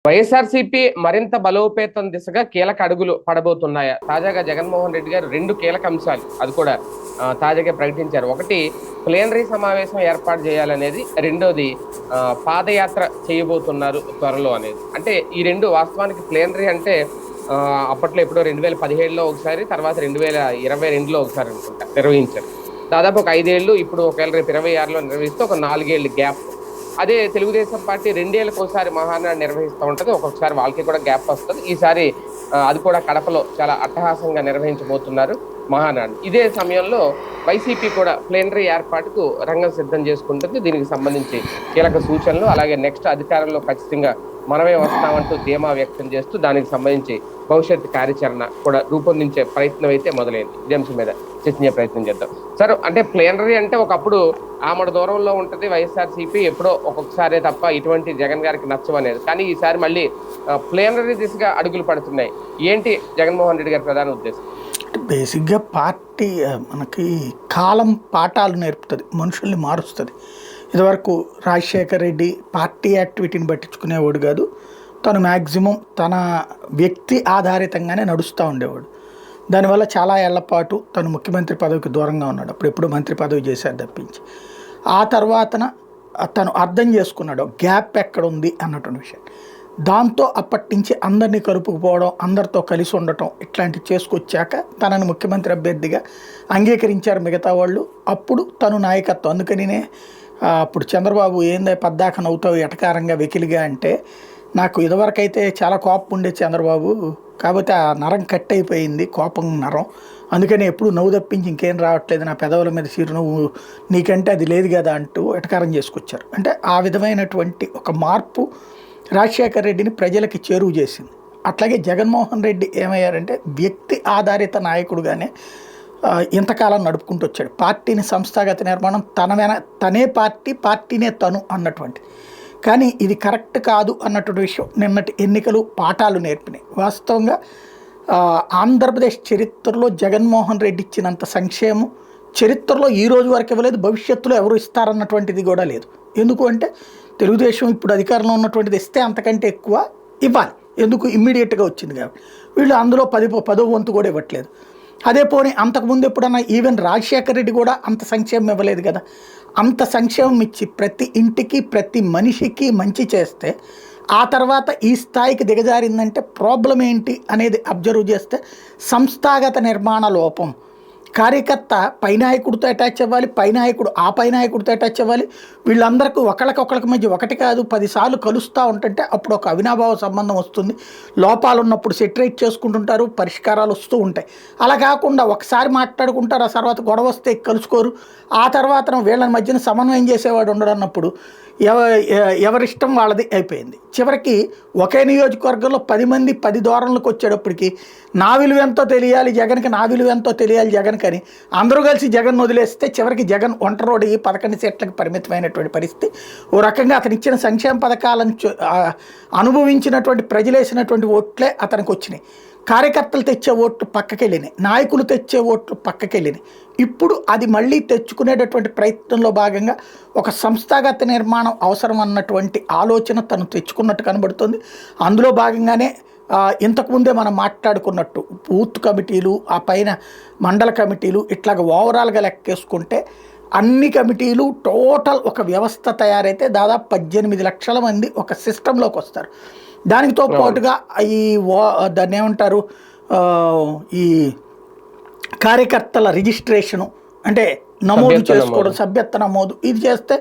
వైఎస్ఆర్సీపీ మరింత బలోపేతం దిశగా కీలక అడుగులు పడబోతున్నాయా? తాజాగా జగన్మోహన్ రెడ్డి గారు 2 కీలక అంశాలు అది కూడా తాజాగా ప్రకటించారు. ఒకటి ప్లేనరీ సమావేశం ఏర్పాటు చేయాలనేది, రెండోది పాదయాత్ర చేయబోతున్నారు త్వరలో అనేది. అంటే ఈ రెండు వాస్తవానికి ప్లేనరీ అంటే అప్పట్లో ఎప్పుడో 2017లో ఒకసారి, తర్వాత 2022లో ఒకసారి అనుకుంటా నిర్వహించారు. దాదాపు ఒక 5 ఏళ్ళు, ఇప్పుడు ఒకవేళ రేపు 26లో నిర్వహిస్తే ఒక 4 ఏళ్ళు గ్యాప్. అదే తెలుగుదేశం పార్టీ 2 ఏళ్ళకి ఒకసారి మహానాడు నిర్వహిస్తూ ఉంటుంది. ఒక్కొక్కసారి వాళ్ళకి కూడా గ్యాప్ వస్తుంది. ఈసారి అది కూడా కడపలో చాలా అట్టహాసంగా నిర్వహించబోతున్నారు మహానాడు. ఇదే సమయంలో వైసీపీ కూడా ప్లేనరీ ఏర్పాటుకు రంగం సిద్ధం చేసుకుంటుంది. దీనికి సంబంధించి కీలక సూచనలు, అలాగే నెక్స్ట్ అధికారంలో ఖచ్చితంగా మనమే వస్తామంటూ ధీమా వ్యక్తం చేస్తూ దానికి సంబంధించి భవిష్యత్ కార్యాచరణ కూడా రూపొందించే ప్రయత్నం అయితే మొదలైంది. ఇదే అంశం మీద చర్చించే ప్రయత్నం చేద్దాం. సార్, అంటే ప్లేనరీ అంటే ఒకప్పుడు ఆమడ దూరంలో ఉంటుంది వైఎస్ఆర్సీపీ, ఎప్పుడో ఒక్కొక్కసారే తప్ప ఇటువంటి జగన్ గారికి నచ్చవనేది. కానీ ఈసారి మళ్ళీ ప్లేనరీ దిశగా అడుగులు పడుతున్నాయి. ఏంటి జగన్మోహన్ రెడ్డి గారి ప్రధాన ఉద్దేశం? బేసిక్గా పార్టీ మనకి కాలం పాఠాలు నేర్పుతుంది, మనుషుల్ని మారుస్తుంది. ఇదివరకు రాజశేఖర్ రెడ్డి పార్టీ యాక్టివిటీని పట్టించుకునేవాడు కాదు. తను మ్యాక్సిమం తన వ్యక్తి ఆధారితంగానే నడుస్తూ ఉండేవాడు. దానివల్ల చాలా ఏళ్ల పాటు తను ముఖ్యమంత్రి పదవికి దూరంగా ఉన్నాడు. అప్పుడెప్పుడు మంత్రి పదవి చేశారు తప్పించి. ఆ తర్వాతన తను అర్థం చేసుకున్నాడు గ్యాప్ ఎక్కడ ఉంది అన్నటువంటి విషయం. దాంతో అప్పటి నుంచి అందరినీ కలుపుకుపోవడం, అందరితో కలిసి ఉండటం ఇట్లాంటివి చేసుకొచ్చాక తనని ముఖ్యమంత్రి అభ్యర్థిగా అంగీకరించారు మిగతా వాళ్ళు. అప్పుడు తను నాయకత్వం. అందుకనినే అప్పుడు చంద్రబాబు ఏందో పద్దాక నవ్వుతావు ఎటకారంగా వెకిలిగా అంటే, నాకు ఇదివరకైతే చాలా కోపం ఉండే చంద్రబాబు, కాకపోతే ఆ నరం కట్ అయిపోయింది, కోపం నరం. అందుకని ఎప్పుడు నవ్వు తప్పించి ఇంకేం రావట్లేదు, నా పెదవుల మీద చిరునవ్వు నీకంటే అది లేదు కదా అంటూ ఎటకారం చేసుకొచ్చారు. అంటే ఆ విధమైనటువంటి ఒక మార్పు రాజశేఖర రెడ్డిని ప్రజలకి చేరువ చేసింది. అట్లాగే జగన్మోహన్ రెడ్డి ఏమయ్యారంటే వ్యక్తి ఆధారిత నాయకుడుగానే ఇంతకాలం నడుపుకుంటూ వచ్చాడు. పార్టీని సంస్థాగత నిర్మాణం తనే పార్టీ, పార్టీనే తను అన్నటువంటి. కానీ ఇది కరెక్ట్ కాదు అన్నటువంటి విషయం నిన్నటి ఎన్నికలు పాఠాలు నేర్పినాయి. వాస్తవంగా ఆంధ్రప్రదేశ్ చరిత్రలో జగన్మోహన్ రెడ్డి ఇచ్చినంత సంక్షేమం చరిత్రలో ఈ రోజు వరకు ఇవ్వలేదు, భవిష్యత్తులో ఎవరు ఇస్తారన్నటువంటిది కూడా లేదు. ఎందుకు అంటే తెలుగుదేశం ఇప్పుడు అధికారంలో ఉన్నటువంటిది ఇస్తే అంతకంటే ఎక్కువ ఇవ్వాలి. ఎందుకు? ఇమ్మీడియట్గా వచ్చింది కాబట్టి. వీళ్ళు అందులో 10వ వంతు కూడా ఇవ్వట్లేదు. అదే పోనీ అంతకుముందు ఎప్పుడన్నా ఈవెన్ రాజశేఖర రెడ్డి కూడా అంత సంక్షేమం ఇవ్వలేదు కదా. అంత సంక్షేమం ఇచ్చి ప్రతి ఇంటికి ప్రతి మనిషికి మంచి చేస్తే ఆ తర్వాత ఈ స్థాయికి దిగజారిందంటే ప్రాబ్లం ఏంటి అనేది అబ్జర్వ్ చేస్తే సంస్థాగత నిర్మాణ లోపం. కార్యకర్త పైనాయకుడితో అటాచ్ అవ్వాలి, పైనాయకుడు ఆ పైనాయకుడితో అటాచ్ అవ్వాలి. వీళ్ళందరికీ ఒకళ్ళకి మధ్య ఒకటి కాదు 10 సార్లు కలుస్తూ ఉంటుంటే అప్పుడు ఒక అవినాభావ సంబంధం వస్తుంది. లోపాలు ఉన్నప్పుడు సెటరేట్ చేసుకుంటుంటారు, పరిష్కారాలు వస్తూ ఉంటాయి. అలా కాకుండా ఒకసారి మాట్లాడుకుంటారు, ఆ తర్వాత గొడవ వస్తే కలుసుకోరు. ఆ తర్వాత వీళ్ళని మధ్యన సమన్వయం చేసేవాడు ఉండడన్నప్పుడు ఎవరిష్టం వాళ్ళది అయిపోయింది. చివరికి ఒకే నియోజకవర్గంలో 10 మంది 10 ధోరణులకు వచ్చేటప్పటికి నా విలువ ఎంతో తెలియాలి జగన్కి, నా విలువ ఎంతో తెలియాలి జగన్కి అని అందరూ కలిసి జగన్ వదిలేస్తే చివరికి జగన్ ఒంటరోడి 11 సీట్లకు పరిమితమైనటువంటి పరిస్థితి. ఓ రకంగా అతను ఇచ్చిన సంక్షేమ పథకాలను అనుభవించినటువంటి ప్రజలేసినటువంటి ఓట్లే అతనికి వచ్చినాయి. కార్యకర్తలు తెచ్చే ఓట్లు పక్కకెళ్ళినాయి, నాయకులు తెచ్చే ఓట్లు పక్కకెళ్ళినాయి. ఇప్పుడు అది మళ్ళీ తెచ్చుకునేటటువంటి ప్రయత్నంలో భాగంగా ఒక సంస్థాగత నిర్మాణం అవసరం అన్నటువంటి ఆలోచన తను తెచ్చుకున్నట్టు కనబడుతుంది. అందులో భాగంగానే ఇంతకుముందే మనం మాట్లాడుకున్నట్టు బూత్ కమిటీలు, ఆ పైన మండల కమిటీలు, ఇట్లాగ ఓవరాల్గా లెక్కేసుకుంటే అన్ని కమిటీలు టోటల్ ఒక వ్యవస్థ తయారైతే దాదాపు 18 లక్షల మంది ఒక సిస్టంలోకి వస్తారు. దానితో పాటుగా దాన్ని ఏమంటారు, ఈ కార్యకర్తల రిజిస్ట్రేషను అంటే నమోదు చేసుకోవడం, సభ్యత్వ నమోదు, ఇది చేస్తే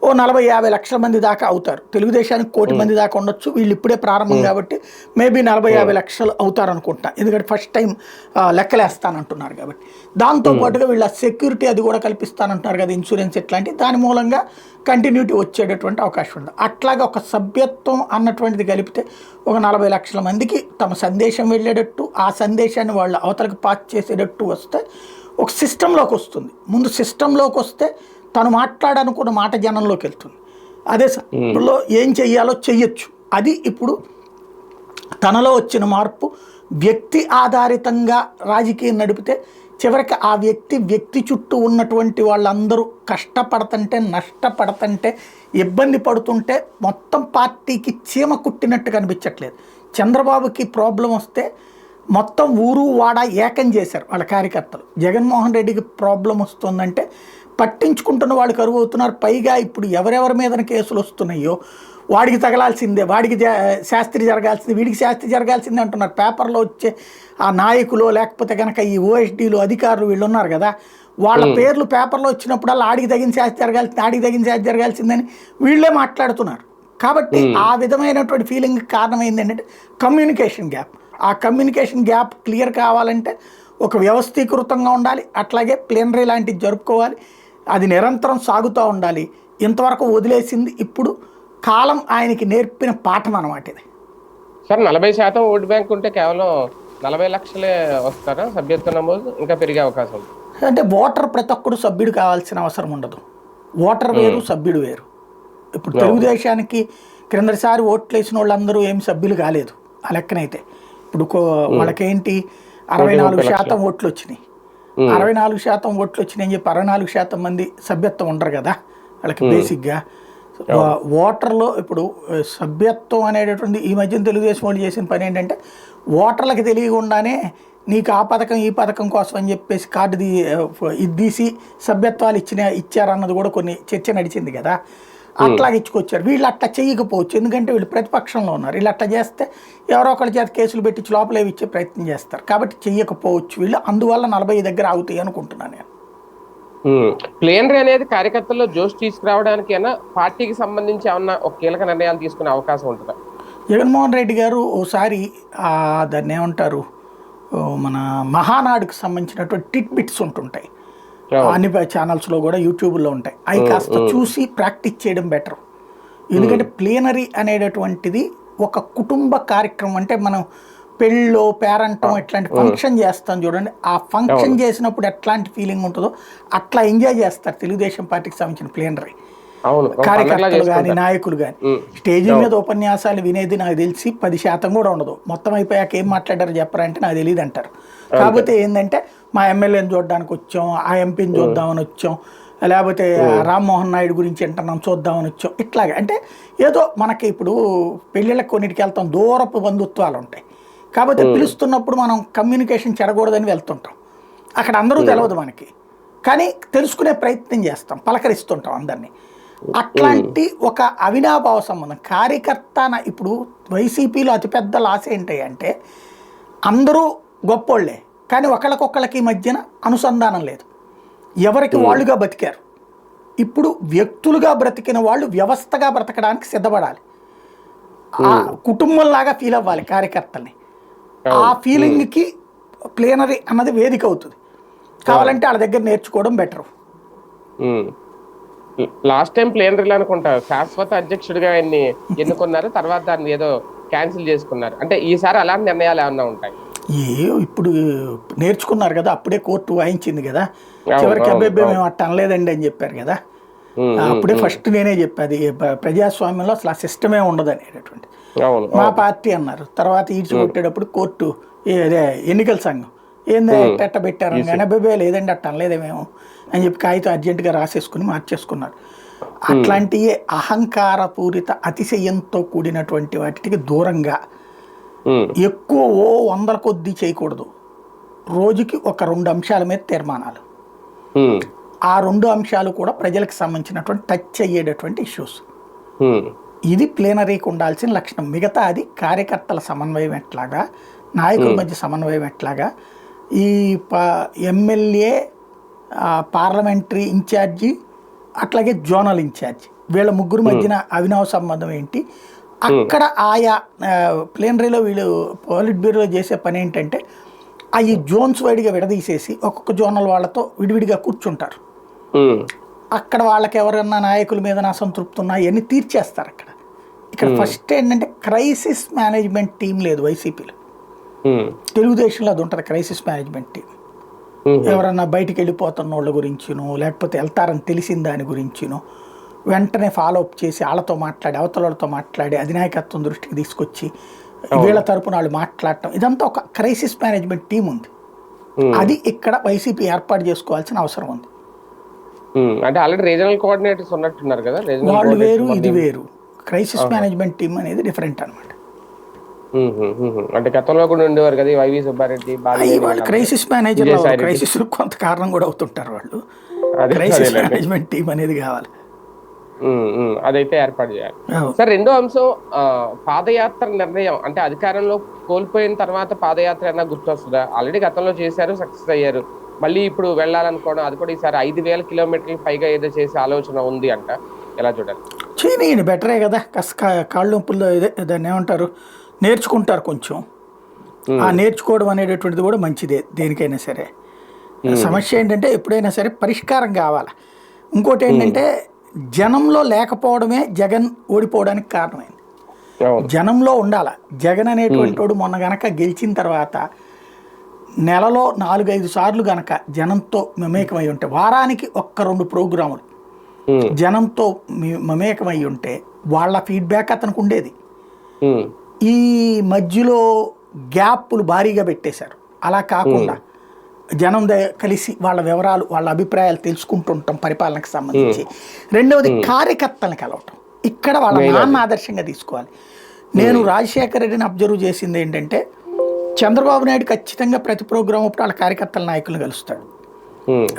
ఓ 40-50 లక్షల మంది దాకా అవుతారు. తెలుగుదేశానికి 1 కోటి మంది దాకా ఉండొచ్చు. వీళ్ళు ఇప్పుడే ప్రారంభం కాబట్టి మేబీ 40-50 లక్షలు అవుతారు అనుకుంటా. ఎందుకంటే ఫస్ట్ టైం లెక్కలేస్తానంటున్నారు కాబట్టి. దాంతోపాటుగా వీళ్ళ సెక్యూరిటీ అది కూడా కల్పిస్తానంటున్నారు కదా, ఇన్సూరెన్స్ ఇట్లాంటి, దాని మూలంగా కంటిన్యూటీ వచ్చేటటువంటి అవకాశం ఉంది. అట్లాగే ఒక సభ్యత్వం అన్నటువంటిది కలిపితే ఒక 40 లక్షల మందికి తమ సందేశం వెళ్ళేటట్టు, ఆ సందేశాన్ని వాళ్ళు అవతలకు పాస్ చేసేటట్టు వస్తే ఒక సిస్టంలోకి వస్తుంది. ముందు సిస్టంలోకి వస్తే తను మాట్లాడనుకున్న మాట జనంలోకి వెళ్తుంది. అదే సమయంలో ఏం చెయ్యాలో చెయ్యొచ్చు. అది ఇప్పుడు తనలో వచ్చిన మార్పు. వ్యక్తి ఆధారితంగా రాజకీయం నడిపితే చివరికి ఆ వ్యక్తి చుట్టూ ఉన్నటువంటి వాళ్ళందరూ కష్టపడుతుంటే, నష్టపడుతుంటే, ఇబ్బంది పడుతుంటే మొత్తం పార్టీకి చీమ కుట్టినట్టు కనిపించట్లేదు. చంద్రబాబుకి ప్రాబ్లం వస్తే మొత్తం ఊరు వాడ ఏకం చేశారు వాళ్ళ కార్యకర్తలు. జగన్మోహన్ రెడ్డికి ప్రాబ్లం వస్తుందంటే పట్టించుకుంటున్న వాళ్ళు కరువు అవుతున్నారు. పైగా ఇప్పుడు ఎవరెవరి మీద కేసులు వస్తున్నాయో వాడికి తగలాల్సిందే, వాడికి శాస్త్రి జరగాల్సిందే, వీడికి శాస్త్రి జరగాల్సిందే అంటున్నారు. పేపర్లో వచ్చే ఆ నాయకులు లేకపోతే కనుక ఈ ఓఎస్డీలు అధికారులు వీళ్ళు ఉన్నారు కదా, వాళ్ళ పేర్లు పేపర్లో వచ్చినప్పుడల్లా ఆడికి తగిన శాస్త్రి జరగాల్సింది, ఆడికి తగిన శాస్త్రి జరగాల్సిందని వీళ్ళే మాట్లాడుతున్నారు. కాబట్టి ఆ విధమైనటువంటి ఫీలింగ్ కారణమైంది ఏంటంటే కమ్యూనికేషన్ గ్యాప్. ఆ కమ్యూనికేషన్ గ్యాప్ క్లియర్ కావాలంటే ఒక వ్యవస్థీకృతంగా ఉండాలి, అట్లాగే ప్లీనరీ లాంటివి జరుపుకోవాలి, అది నిరంతరం సాగుతూ ఉండాలి. ఇంతవరకు వదిలేసింది ఇప్పుడు కాలం ఆయనకి నేర్పిన పాఠం అన్నమాట ఇది. సార్ 40% ఓటు బ్యాంక్ ఉంటే కేవలం 40 లక్షలే వస్తారా సభ్యత్వ నమోదు? ఇంకా పెరిగే అవకాశం ఉంది అంటే ఓటర్ ప్రతి ఒక్కడు సభ్యుడు కావాల్సిన అవసరం ఉండదు. ఓటర్ వేరు, సభ్యుడు వేరు. ఇప్పుడు తెలుగుదేశానికి క్రిందసారి ఓట్లు వేసిన వాళ్ళందరూ ఏం సభ్యులు కాలేదు ఆ లెక్కనైతే. ఇప్పుడు వాళ్ళకేంటి 64% ఓట్లు వచ్చినాయి. 64% ఓట్లు వచ్చినాయి అని చెప్పి 64% మంది సభ్యత్వం ఉండరు కదా వాళ్ళకి. బేసిక్గా ఓటర్లో ఇప్పుడు సభ్యత్వం అనేటటువంటి ఈ మధ్యన తెలుగుదేశం వాళ్ళు చేసిన పని ఏంటంటే ఓటర్లకు తెలియకుండానే నీకు ఆ పథకం ఈ పథకం కోసం అని చెప్పేసి కార్డు ఇది తీసి సభ్యత్వాలు ఇచ్చారన్నది కూడా కొన్ని చర్చ నడిచింది కదా. అట్లాగే ఇచ్చుకొచ్చారు. వీళ్ళు అట్లా చేయకపోవచ్చు, ఎందుకంటే వీళ్ళు ప్రతిపక్షంలో ఉన్నారు. వీళ్ళు అట్లా చేస్తే ఎవరో ఒకరి చేత కేసులు పెట్టించి లోపలే ఇచ్చే ప్రయత్నం చేస్తారు. కాబట్టి చెయ్యకపోవచ్చు వీళ్ళు. అందువల్ల 40 దగ్గర ఆగుతాయి అనుకుంటున్నాను నేను. ప్లీనరీ అనేది కార్యకర్తల్లో జోష్ తీసుకురావడానికి అయినా పార్టీకి సంబంధించి ఏమన్నా ఒక కీలక నిర్ణయాలు తీసుకునే అవకాశం ఉంటుందా? జగన్మోహన్ రెడ్డి గారు ఓసారి దాన్ని ఏమంటారు, మన మహానాడుకు సంబంధించినటువంటి టిట్ బిట్స్ ఉంటుంటాయి అన్ని ఛానల్స్లో కూడా, యూట్యూబ్లో ఉంటాయి. అవి కాస్త చూసి ప్రాక్టీస్ చేయడం బెటర్. ఎందుకంటే ప్లీనరీ అనేటటువంటిది ఒక కుటుంబ కార్యక్రమం. అంటే మనం పెళ్ళో పేరంటం ఇట్లాంటి ఫంక్షన్ చేస్తాం చూడండి, ఆ ఫంక్షన్ చేసినప్పుడు ఎట్లాంటి ఫీలింగ్ ఉంటుందో అట్లా ఎంజాయ్ చేస్తారు తెలుగుదేశం పార్టీకి సంబంధించిన ప్లీనరీ కార్యకర్తలు కానీ నాయకులు కానీ. స్టేజీ మీద ఉపన్యాసాలు వినేది నాకు తెలిసి 10% కూడా ఉండదు. మొత్తం అయిపోయాక ఏం మాట్లాడారు చెప్పారంటే నాకు తెలియదు అంటారు. కాకపోతే ఏంటంటే మా ఎమ్మెల్యేని చూడడానికి వచ్చాం, ఆ ఎంపీని చూద్దామని వచ్చాం, లేకపోతే రామ్మోహన్ నాయుడు గురించి వింటున్నాం చూద్దామని వచ్చాం, ఇట్లాగే. అంటే ఏదో మనకి ఇప్పుడు పెళ్ళిళ్ళకి కొన్నిటికి వెళ్తాం, దూరపు బంధుత్వాలు ఉంటాయి. కాబట్టి పిలుస్తున్నప్పుడు మనం కమ్యూనికేషన్ చెడకూడదని వెళ్తుంటాం. అక్కడ అందరూ తెలియదు మనకి, కానీ తెలుసుకునే ప్రయత్నం చేస్తాం, పలకరిస్తుంటాం అందరినీ. అట్లాంటి ఒక అవినాభావ సంబంధం కార్యకర్త. ఇప్పుడు వైసీపీలో అతిపెద్ద లాస్ ఏంటి అంటే అందరూ గొప్పోళ్లే, కానీ ఒకళ్ళకొకళ్ళకి మధ్యన అనుసంధానం లేదు. ఎవరికి వాళ్ళుగా బతికారు. ఇప్పుడు వ్యక్తులుగా బ్రతికిన వాళ్ళు వ్యవస్థగా బ్రతకడానికి సిద్ధపడాలి. ఆ కుటుంబంలాగా ఫీల్ అవ్వాలి కార్యకర్తల్ని. ఆ ఫీలింగ్కి ప్లీనరీ అన్నది వేదిక అవుతుంది. కావాలంటే వాళ్ళ దగ్గర నేర్చుకోవడం బెటర్. లాస్ట్ టైం ప్లీనరీలు అనుకుంటా శాశ్వత అధ్యక్షుడిగా ఆయన్ని ఎన్నుకున్నారు, తర్వాత దాన్ని ఏదో క్యాన్సిల్ చేసుకున్నారు. అంటే ఈసారి అలాంటి నిర్ణయాలు ఏమన్నా ఉంటాయి? ఇప్పుడు నేర్చుకున్నారు కదా, అప్పుడే కోర్టు వాయించింది కదా. చివరికి అబ్బాయి మేము అట్ట అనలేదండి అని చెప్పారు కదా. అప్పుడే ఫస్ట్ నేనే చెప్పాది ప్రజాస్వామ్యంలో అసలు ఆ సిస్టమే ఉండదు అనేటటువంటి మా పార్టీ అన్నారు. తర్వాత ఈడ్చి కొట్టేటప్పుడు కోర్టు అదే ఎన్నికల సంఘం ఏంది ఎట్ట పెట్టారు కానీ అబ్బాయి లేదండి అట్ట అనలేదే మేము అని చెప్పి కాగితం అర్జెంటుగా రాసేసుకుని మార్చేసుకున్నారు. అట్లాంటి అహంకారపూరిత అతిశయంతో కూడినటువంటి వాటికి దూరంగా ఎక్కువ 100 కొద్దీ చేయకూడదు. రోజుకి ఒక 2 అంశాల మీద తీర్మానాలు. ఆ 2 అంశాలు కూడా ప్రజలకు సంబంధించినటువంటి టచ్ అయ్యేటటువంటి ఇష్యూస్. ఇది ప్లీనరీకి ఉండాల్సిన లక్షణం. మిగతా అది కార్యకర్తల సమన్వయం ఎట్లాగా, నాయకుల మధ్య సమన్వయం ఎట్లాగా, ఈ ఎమ్మెల్యే పార్లమెంటరీ ఇన్ఛార్జి అట్లాగే జోనల్ ఇన్ఛార్జి వీళ్ళ ముగ్గురు మధ్యన అవినావ సంబంధం ఏంటి. అక్కడ ఆయా ప్లీనరీలో వీళ్ళు పోలిట్ బ్యూరోలో చేసే పని ఏంటంటే అవి జోన్స్ వైడ్గా విడదీసేసి ఒక్కొక్క జోనల్ వాళ్ళతో విడివిడిగా కూర్చుంటారు. అక్కడ వాళ్ళకి ఎవరన్నా నాయకుల మీద అసంతృప్తి ఉన్నా అవన్నీ తీర్చేస్తారు అక్కడ. ఇక్కడ ఫస్ట్ ఏంటంటే క్రైసిస్ మేనేజ్మెంట్ టీం లేదు వైసీపీలో. తెలుగుదేశంలో అది ఉంటుంది క్రైసిస్ మేనేజ్మెంట్ టీం. ఎవరన్నా బయటికి వెళ్ళిపోతున్న వాళ్ళ గురించినో లేకపోతే వెళ్తారని తెలిసిన దాని గురించినో వెంటనే ఫాలో అప్ చేసి వాళ్ళతో మాట్లాడి అవతలతో మాట్లాడి అధినాయకత్వం దృష్టికి తీసుకొచ్చి వీళ్ళ తరపున వాళ్ళు మాట్లాడటం, ఇదంతా ఒక క్రైసిస్ మేనేజ్మెంట్ టీం ఉంది అది ఇక్కడ వైసీపీ ఏర్పాటు చేసుకోవాల్సిన అవసరం ఉంది. అంటే ఆల్రెడీ రీజనల్ కోఆర్డినేటర్స్ ఉన్నట్టున్నారు కదా, వాళ్ళు వేరు ఇది వేరు. క్రైసిస్ మేనేజ్మెంట్ టీమ్ అనేది డిఫరెంట్ అనమాట. అంటే గతంలో కూడా ఉండేవారు కదా వైవి సుబ్బారెడ్డి, వాళ్ళు క్రైసిస్ మేనేజర్, క్రైసిస్ కొంత కారణం కూడా అవుతుంటారు వాళ్ళు. క్రైసిస్ మేనేజ్మెంట్ టీమ్ అనేది కావాలి, అదైతే ఏర్పాటు చేయాలి. సార్, రెండో అంశం పాదయాత్ర నిర్ణయం. అంటే అధికారంలో కోల్పోయిన తర్వాత పాదయాత్ర అన్నా గుర్తొస్తుందా? ఆల్రెడీ గతంలో చేశారు, సక్సెస్ అయ్యారు. మళ్ళీ ఇప్పుడు వెళ్ళాలనుకోవడం, అది కూడా ఈసారి 5,000 కిలోమీటర్లు పైగా ఏదో చేసే ఆలోచన ఉంది అంట. ఎలా చూడాలి? చేయనియండి, బెటరే కదా. కాళ్ళు నొప్పుల్లో దాన్ని ఏమంటారు, నేర్చుకుంటారు కొంచెం. ఆ నేర్చుకోవడం అనేటటువంటిది కూడా మంచిదే దేనికైనా సరే. సమస్య ఏంటంటే ఎప్పుడైనా సరే పరిష్కారం కావాలి. ఇంకోటి ఏంటంటే జనంలో లేకపోవడమే జగన్ ఓడిపోవడానికి కారణమైంది. జనంలో ఉండాల. జగన్ అనేటువంటి వాడు మొన్న గనక గెలిచిన తర్వాత నెలలో 4-5 సార్లు గనక జనంతో మమేకమై ఉంటే, వారానికి 1-2 ప్రోగ్రాములు జనంతో మమేకమై ఉంటే వాళ్ళ ఫీడ్బ్యాక్ అతనికి ఉండేది. ఈ మధ్యలో గ్యాప్లు భారీగా పెట్టేశారు. అలా కాకుండా జనం కలిసి వాళ్ళ వివరాలు, వాళ్ళ అభిప్రాయాలు తెలుసుకుంటుంటాం పరిపాలనకు సంబంధించి. రెండవది కార్యకర్తలను కలవటం. ఇక్కడ వాళ్ళ నాన్న ఆదర్శంగా తీసుకోవాలి. నేను రాజశేఖర రెడ్డిని అబ్జర్వ్ చేసింది ఏంటంటే, చంద్రబాబు నాయుడు ఖచ్చితంగా ప్రతి ప్రోగ్రాం అప్పుడు వాళ్ళ కార్యకర్తల నాయకులను కలుస్తాడు.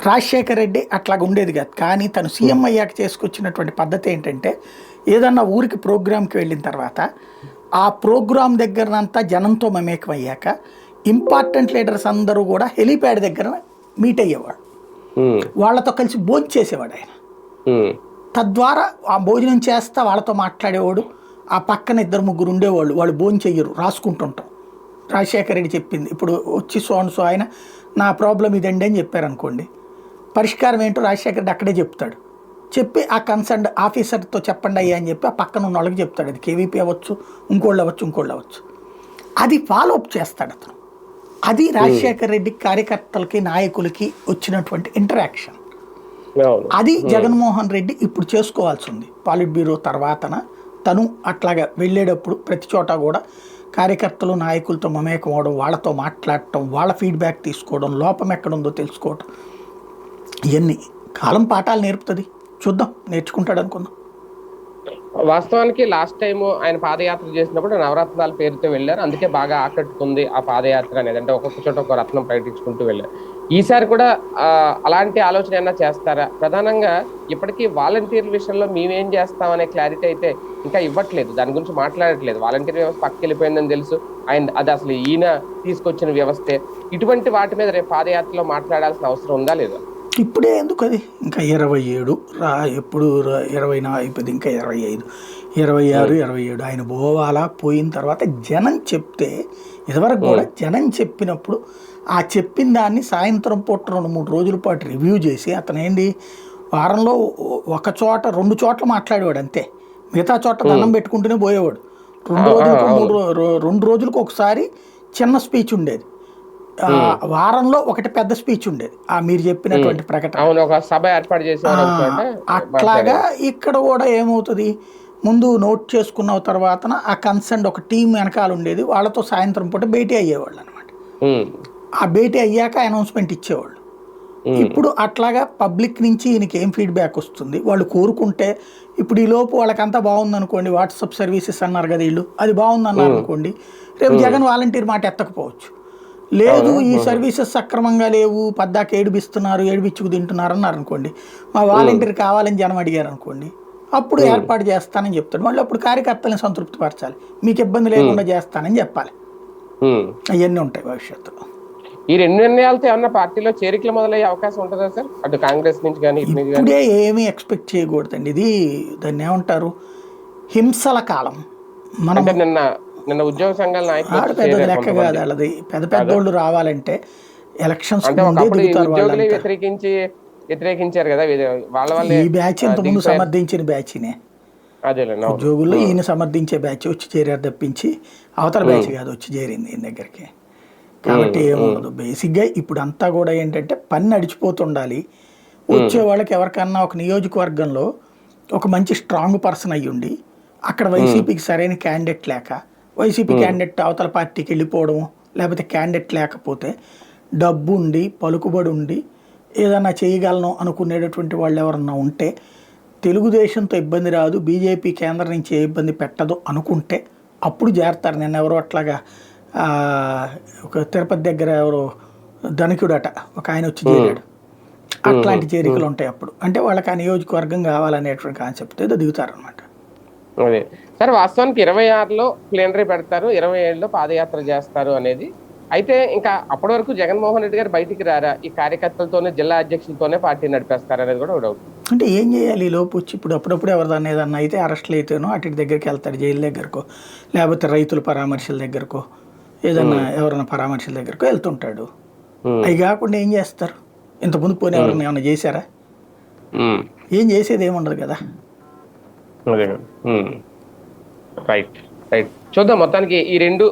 రాజశేఖర రెడ్డి అట్లాగా ఉండేది కాదు. కానీ తను సీఎం అయ్యాక చేసుకొచ్చినటువంటి పద్ధతి ఏంటంటే, ఏదన్నా ఊరికి ప్రోగ్రాంకి వెళ్ళిన తర్వాత ఆ ప్రోగ్రాం దగ్గరనంతా జనంతో మమేకం అయ్యాక ఇంపార్టెంట్ లీడర్స్ అందరూ కూడా హెలీప్యాడ్ దగ్గర మీట్ అయ్యేవాడు. వాళ్ళతో కలిసి భోజనం చేసేవాడు ఆయన. తద్వారా ఆ భోజనం చేస్తా వాళ్ళతో మాట్లాడేవాడు. ఆ పక్కన 2-3 ఉండేవాళ్ళు, వాళ్ళు భోజనం చెయ్యరు, రాసుకుంటుంటాం. రాజశేఖర రెడ్డి చెప్పింది ఇప్పుడు వచ్చి సో ఆయన నా ప్రాబ్లం ఇదండి అని చెప్పారనుకోండి, పరిష్కారం ఏంటో రాజశేఖర రెడ్డి అక్కడే చెప్తాడు. చెప్పి ఆ కన్సర్న్ ఆఫీసర్తో చెప్పండి అయ్యా అని చెప్పి ఆ పక్కన ఉన్న వాళ్ళకి చెప్తాడు. అది కేవీపీ అవ్వచ్చు, ఇంకోళ్ళు అవ్వచ్చు. అది ఫాలో అప్ చేస్తాడు అతను. అది రాజశేఖర రెడ్డి కార్యకర్తలకి నాయకులకి వచ్చినటువంటి ఇంటరాక్షన్. అది జగన్మోహన్ రెడ్డి ఇప్పుడు చేసుకోవాల్సి ఉంది. పాలిట్ బ్యూరో తర్వాతన తను అట్లాగా వెళ్ళేటప్పుడు ప్రతి చోట కూడా కార్యకర్తలు నాయకులతో మమేకం అవడం, వాళ్ళతో మాట్లాడటం, వాళ్ళ ఫీడ్బ్యాక్ తీసుకోవడం, లోపం ఎక్కడుందో తెలుసుకోవడం, ఇవన్నీ కాలం పాఠాలు నేర్పుతుంది. చూద్దాం, నేర్చుకుంటాడు అనుకుందాం. వాస్తవానికి లాస్ట్ టైం ఆయన పాదయాత్ర చేసినప్పుడు నవరత్నాల పేరుతో వెళ్ళారు. అందుకే బాగా ఆకట్టుకుంది ఆ పాదయాత్ర అనేది. అంటే ఒక్కొక్క చోట ఒక రత్నం ప్రకటించుకుంటూ వెళ్ళారు. ఈసారి కూడా అలాంటి ఆలోచన ఏమైనా చేస్తారా? ప్రధానంగా ఇప్పటికీ వాలంటీర్ల విషయంలో మేమేం చేస్తామనే క్లారిటీ అయితే ఇంకా ఇవ్వట్లేదు. దాని గురించి మాట్లాడట్లేదు. వాలంటీర్ వ్యవస్థ పక్కకి వెళ్ళిపోయిందని తెలుసు. అది అసలు ఈయన తీసుకొచ్చిన వ్యవస్థే. ఇటువంటి వాటి మీద రేపు పాదయాత్రలో మాట్లాడాల్సిన అవసరం ఉందా లేదా? ఇప్పుడే ఎందుకు, అది ఇంకా 27 ఎప్పుడు 24 అయిపోయింది, ఇంకా 25, 26, 27 ఆయన పోవాలా. పోయిన తర్వాత జనం చెప్తే, ఇదివరకు కూడా జనం చెప్పినప్పుడు ఆ చెప్పిన దాన్ని సాయంత్రం పూట 2-3 రోజుల పాటు రివ్యూ చేసి అతను ఏంటి వారంలో 1 చోట 2 చోట్ల మాట్లాడేవాడు అంతే. మిగతా చోట దండం పెట్టుకుంటూనే పోయేవాడు. 2 రోజులకు ఒకసారి చిన్న స్పీచ్ ఉండేది. వారంలో ఒకటి పెద్ద స్పీచ్ ఉండేది. మీరు చెప్పినటువంటి ప్రకటన సభ ఏర్పాటు చేసేవారు. అట్లాగా ఇక్కడ కూడా ఏమవుతుంది, ముందు నోట్ చేసుకున్న తర్వాత ఆ కన్సర్న్ ఒక టీం వెనకాల ఉండేది. వాళ్ళతో సాయంత్రం పూట భేటీ అయ్యేవాళ్ళు అనమాట. ఆ భేటీ అయ్యాక అనౌన్స్మెంట్ ఇచ్చేవాళ్ళు. ఇప్పుడు అట్లాగా పబ్లిక్ నుంచి ఈయనకి ఏం ఫీడ్బ్యాక్ వస్తుంది, వాళ్ళు కోరుకుంటే ఇప్పుడు ఈ లోపు వాళ్ళకంతా బాగుంది అనుకోండి, వాట్సాప్ సర్వీసెస్ అన్నారు కదా వీళ్ళు, అది బాగుంది అన్నారు అనుకోండి, రేపు జగన్ వాలంటీర్ మాట ఎత్తకపోవచ్చు. లేదు ఈ సర్వీసెస్ సక్రమంగా లేవు, పద్దాక ఏడిపిచ్చుకు తింటున్నారు అన్నారు అనుకోండి, మా వాలంటీర్ కావాలని జనం అడిగారు అనుకోండి, అప్పుడు ఏర్పాటు చేస్తానని చెప్తాడు. మళ్ళీ అప్పుడు కార్యకర్తలను సంతృప్తి పరచాలి, మీకు ఇబ్బంది లేకుండా చేస్తానని చెప్పాలి. అవన్నీ ఉంటాయి భవిష్యత్తులో. ఈ 2 నిర్ణయాలతో ఏమన్నా పార్టీలో చేరికలు మొదలయ్యే అవకాశం ఉంటుందా సార్? అటు కాంగ్రెస్ నుంచి కానీ ఇప్పుడే ఏమీ ఎక్స్పెక్ట్ చేయకూడదండి. ఇది దాన్ని ఏమంటారు, హింసల కాలం. మనం నిన్న ఉద్యోగ సంఘాల నాయకులు పెద్ద లెక్క కాదు వాళ్ళది. పెద్దోళ్ళు రావాలంటే ఎలక్షన్స్ వ్యతిరేకించారు కదా వాళ్ళ. ఈ బ్యాచ్ ఇంతకుముందు సమర్థించిన బ్యాచ్నే. ఉద్యోగుల్లో ఈయన సమర్థించే బ్యాచ్ వచ్చి చేరారు తప్పించి అవతల బ్యాచ్ కాదు వచ్చి చేరింది ఈయన దగ్గరికి. కాబట్టి ఏముండదు. బేసిక్గా ఇప్పుడు అంతా కూడా ఏంటంటే పని నడిచిపోతుండాలి. వచ్చే వాళ్ళకి ఎవరికన్నా ఒక నియోజకవర్గంలో ఒక మంచి స్ట్రాంగ్ పర్సన్ అయ్యుండి అక్కడ వైసీపీకి సరైన క్యాండిడేట్ లేక వైసీపీ క్యాండిడేట్ అవతల పార్టీకి వెళ్ళిపోవడము, లేకపోతే క్యాండిడేట్ లేకపోతే డబ్బు ఉండి పలుకుబడి ఉండి ఏదన్నా చేయగలను అనుకునేటటువంటి వాళ్ళు ఎవరన్నా ఉంటే, తెలుగుదేశంతో ఇబ్బంది రాదు, బీజేపీ కేంద్రం నుంచి ఏ ఇబ్బంది పెట్టదు అనుకుంటే అప్పుడు చేరతారు. నేను ఎవరో అట్లాగా ఆ, ఒక తిరుపతి దగ్గర ఎవరో ధనికుడట ఒక ఆయన వచ్చి చేరాడు. అట్లాంటి చేరికలు ఉంటాయి అప్పుడు. అంటే వాళ్ళకి ఆ నియోజకవర్గం కావాలనేటువంటి కాన్సెప్ట్ ఏదో దిగుతారు అనమాట. అదే సార్, వాస్తవానికి 26లో ప్లేనరీ పెడతారు, 27లో పాదయాత్ర చేస్తారు అనేది. అయితే ఇంకా అప్పటి వరకు జగన్మోహన్ రెడ్డి గారు బయటికి రారా, ఈ కార్యకర్తలతోనే జిల్లా అధ్యక్షులతోనే పార్టీ నడిపేస్తారు అనేది కూడా ఒక డౌట్. అంటే ఏం చేయాలి ఈ లోపు వచ్చి ఇప్పుడు అప్పుడప్పుడు ఎవరిదాన్ని ఏదన్నా అయితే అరెస్టులు అయితేనో అటు దగ్గరికి వెళ్తాడు, జైలు దగ్గరకో లేకపోతే రైతుల పరామర్శల దగ్గరకో ఏదన్నా ఎవరైనా పరామర్శల దగ్గరకో వెళ్తుంటాడు. అవి కాకుండా ఏం చేస్తారు? ఇంతకుముందు పోనీ ఎవరైనా ఏమైనా చేశారా? ఏం చేసేది ఏముండదు కదా. అదే రైట్ రైట్. చూద్దాం, మొత్తానికి ఈ రెండు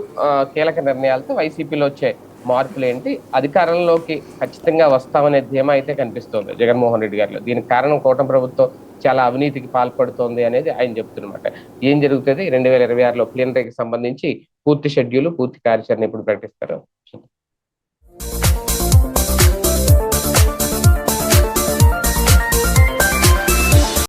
కీలక నిర్ణయాలతో వైసీపీలో వచ్చే మార్పులు ఏంటి, అధికారంలోకి ఖచ్చితంగా వస్తామనే ధీమా అయితే కనిపిస్తోంది జగన్మోహన్ రెడ్డి గారిలో. దీనికి కారణం కూటమి ప్రభుత్వం చాలా అవినీతికి పాల్పడుతోంది అనేది ఆయన చెప్తున్నమాట. ఏం జరుగుతుంది 2026లో ప్లీనరీకి సంబంధించి పూర్తి షెడ్యూల్, పూర్తి కార్యాచరణ ఇప్పుడు ప్రకటిస్తారు.